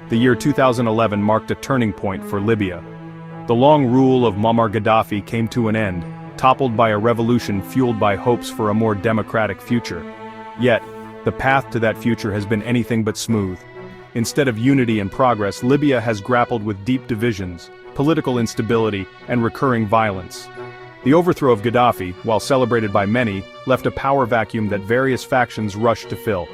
the year 2011 marked a turning point for Libya. The long rule of Muammar Gaddafi came to an end, toppled by a revolution fueled by hopes for a more democratic future. Yet, the path to that future has been anything but smooth. Instead of unity and progress, Libya has grappled with deep divisions, political instability, and recurring violence. The overthrow of Gaddafi, while celebrated by many, left a power vacuum that various factions rushed to fill.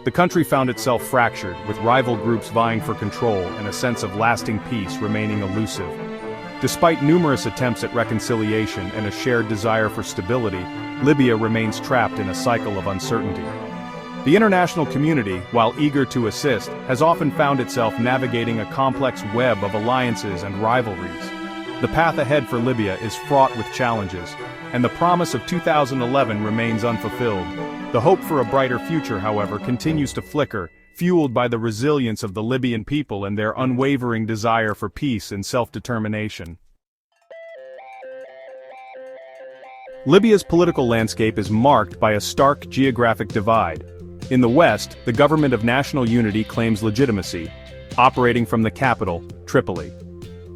The country found itself fractured, with rival groups vying for control and a sense of lasting peace remaining elusive. Despite numerous attempts at reconciliation and a shared desire for stability, Libya remains trapped in a cycle of uncertainty. The international community, while eager to assist, has often found itself navigating a complex web of alliances and rivalries. The path ahead for Libya is fraught with challenges, and the promise of 2011 remains unfulfilled. The hope for a brighter future, however, continues to flicker, fueled by the resilience of the Libyan people and their unwavering desire for peace and self-determination. Libya's political landscape is marked by a stark geographic divide. In the west, the Government of National Unity claims legitimacy, operating from the capital, Tripoli.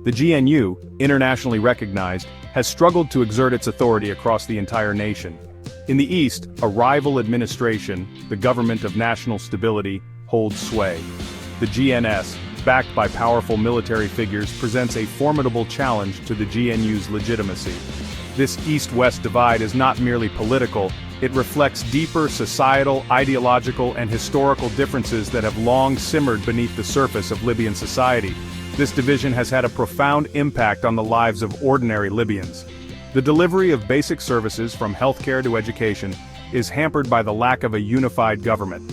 The GNU, internationally recognized, has struggled to exert its authority across the entire nation. In the east, a rival administration, the Government of National Stability, holds sway. The GNS, backed by powerful military figures, presents a formidable challenge to the GNU's legitimacy. This east-west divide is not merely political, it reflects deeper societal, ideological, and historical differences that have long simmered beneath the surface of Libyan society. This division has had a profound impact on the lives of ordinary Libyans. The delivery of basic services from healthcare to education is hampered by the lack of a unified government.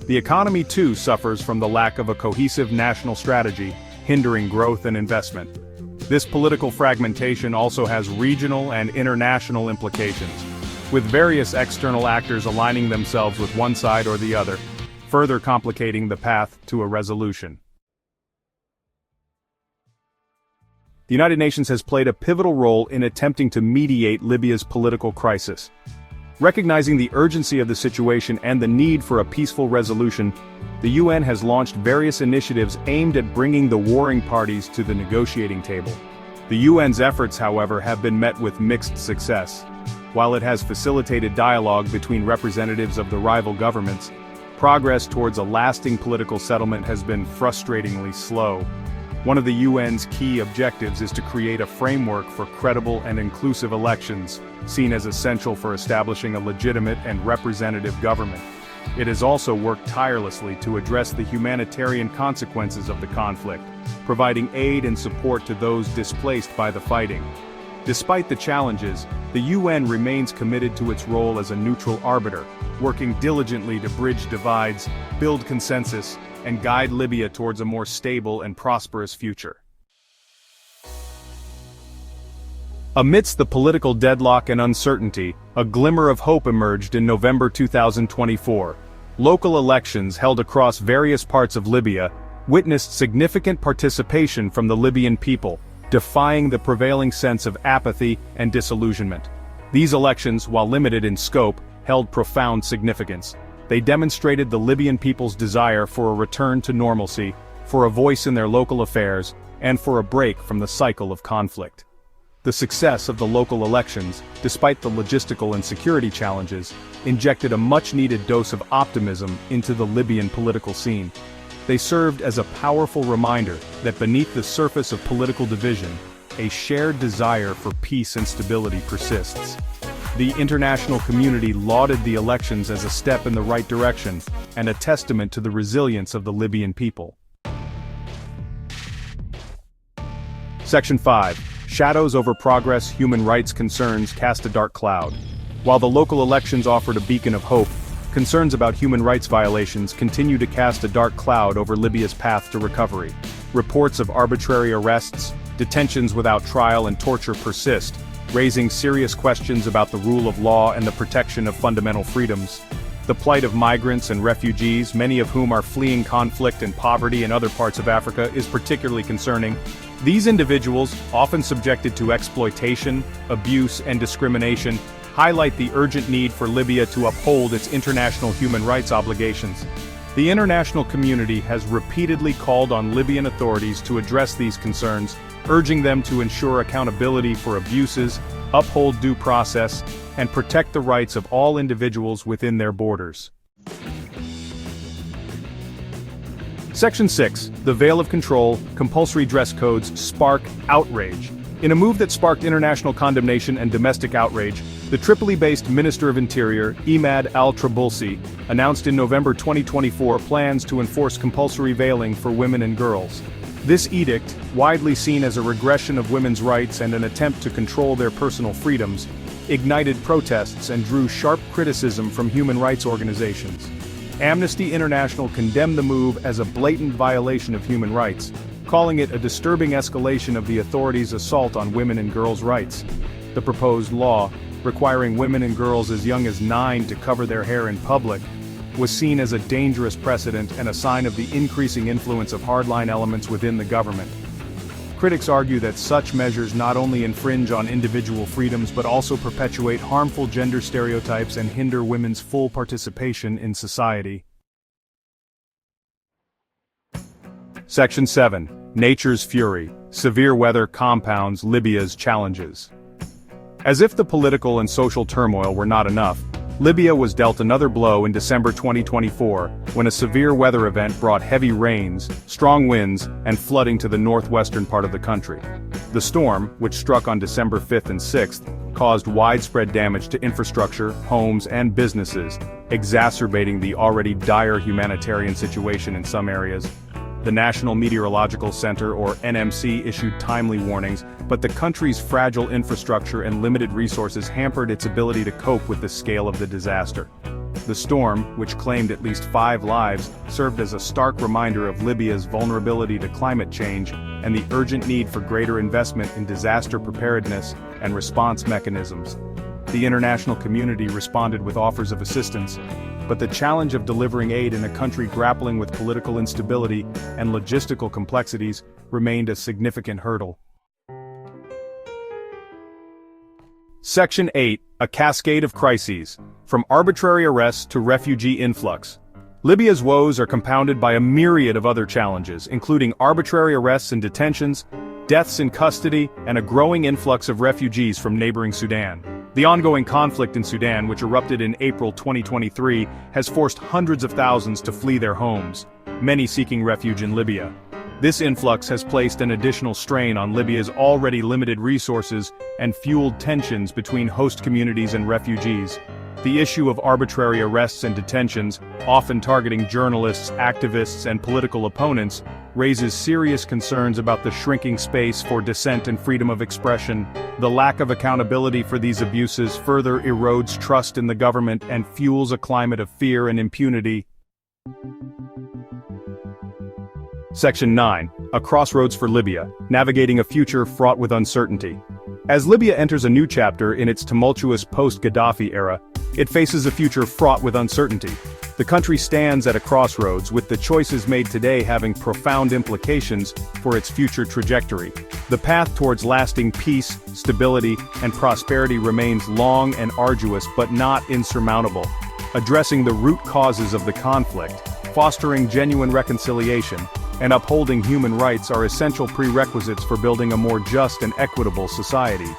The economy too suffers from the lack of a cohesive national strategy, hindering growth and investment. This political fragmentation also has regional and international implications, with various external actors aligning themselves with one side or the other, further complicating the path to a resolution. The United Nations has played a pivotal role in attempting to mediate Libya's political crisis. Recognizing the urgency of the situation and the need for a peaceful resolution, the UN has launched various initiatives aimed at bringing the warring parties to the negotiating table. The UN's efforts, however, have been met with mixed success. While it has facilitated dialogue between representatives of the rival governments, progress towards a lasting political settlement has been frustratingly slow. One of the UN's key objectives is to create a framework for credible and inclusive elections, seen as essential for establishing a legitimate and representative government. It has also worked tirelessly to address the humanitarian consequences of the conflict, providing aid and support to those displaced by the fighting. Despite the challenges, the UN remains committed to its role as a neutral arbiter, working diligently to bridge divides, build consensus, and guide Libya towards a more stable and prosperous future. Amidst the political deadlock and uncertainty, a glimmer of hope emerged in November 2024. Local elections held across various parts of Libya witnessed significant participation from the Libyan people, defying the prevailing sense of apathy and disillusionment. These elections, while limited in scope, held profound significance. They demonstrated the Libyan people's desire for a return to normalcy, for a voice in their local affairs, and for a break from the cycle of conflict. The success of the local elections, despite the logistical and security challenges, injected a much-needed dose of optimism into the Libyan political scene. They served as a powerful reminder that beneath the surface of political division, a shared desire for peace and stability persists. The international community lauded the elections as a step in the right direction, and a testament to the resilience of the Libyan people. Section 5. Shadows over progress. Human rights concerns cast a dark cloud. While the local elections offered a beacon of hope, concerns about human rights violations continue to cast a dark cloud over Libya's path to recovery. Reports of arbitrary arrests, detentions without trial, and torture persist, raising serious questions about the rule of law and the protection of fundamental freedoms. The plight of migrants and refugees, many of whom are fleeing conflict and poverty in other parts of Africa, is particularly concerning. These individuals, often subjected to exploitation, abuse, and discrimination, highlight the urgent need for Libya to uphold its international human rights obligations. The international community has repeatedly called on Libyan authorities to address these concerns, urging them to ensure accountability for abuses, uphold due process, and protect the rights of all individuals within their borders. Section 6. The Veil of Control, Compulsory Dress Codes spark outrage. In a move that sparked international condemnation and domestic outrage, the Tripoli-based Minister of Interior, Imad al-Trabulsi, announced in November 2024 plans to enforce compulsory veiling for women and girls. This edict, widely seen as a regression of women's rights and an attempt to control their personal freedoms, ignited protests and drew sharp criticism from human rights organizations. Amnesty International condemned the move as a blatant violation of human rights, calling it a disturbing escalation of the authorities' assault on women and girls' rights. The proposed law, requiring women and girls as young as 9 to cover their hair in public, was seen as a dangerous precedent and a sign of the increasing influence of hardline elements within the government. Critics argue that such measures not only infringe on individual freedoms but also perpetuate harmful gender stereotypes and hinder women's full participation in society. Section 7. Nature's Fury. Severe weather compounds Libya's challenges. As if the political and social turmoil were not enough, Libya was dealt another blow in December 2024, when a severe weather event brought heavy rains, strong winds, and flooding to the northwestern part of the country. The storm, which struck on December 5th and 6th, caused widespread damage to infrastructure, homes, and businesses, exacerbating the already dire humanitarian situation in some areas. The National Meteorological Center, or NMC, issued timely warnings, but the country's fragile infrastructure and limited resources hampered its ability to cope with the scale of the disaster. The storm, which claimed at least 5 lives, served as a stark reminder of Libya's vulnerability to climate change and the urgent need for greater investment in disaster preparedness and response mechanisms. The international community responded with offers of assistance, but the challenge of delivering aid in a country grappling with political instability and logistical complexities remained a significant hurdle. Section 8. A cascade of crises. From arbitrary arrests to refugee influx. Libya's woes are compounded by a myriad of other challenges, including arbitrary arrests and detentions, deaths in custody, and a growing influx of refugees from neighboring Sudan. The ongoing conflict in Sudan, which erupted in April 2023, has forced hundreds of thousands to flee their homes, many seeking refuge in Libya. This influx has placed an additional strain on Libya's already limited resources and fueled tensions between host communities and refugees. The issue of arbitrary arrests and detentions, often targeting journalists, activists, and political opponents, raises serious concerns about the shrinking space for dissent and freedom of expression. The lack of accountability for these abuses further erodes trust in the government and fuels a climate of fear and impunity. Section 9. A crossroads for Libya, navigating a future fraught with uncertainty. As Libya enters a new chapter in its tumultuous post-Gaddafi era, it faces a future fraught with uncertainty. The country stands at a crossroads, with the choices made today having profound implications for its future trajectory. The path towards lasting peace, stability, and prosperity remains long and arduous but not insurmountable. Addressing the root causes of the conflict, fostering genuine reconciliation, and upholding human rights are essential prerequisites for building a more just and equitable society.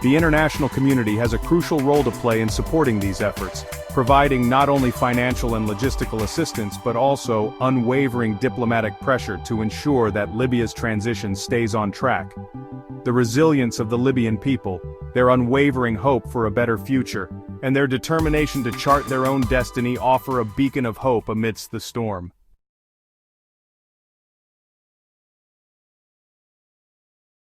The international community has a crucial role to play in supporting these efforts, providing not only financial and logistical assistance but also unwavering diplomatic pressure to ensure that Libya's transition stays on track. The resilience of the Libyan people, their unwavering hope for a better future, and their determination to chart their own destiny offer a beacon of hope amidst the storm.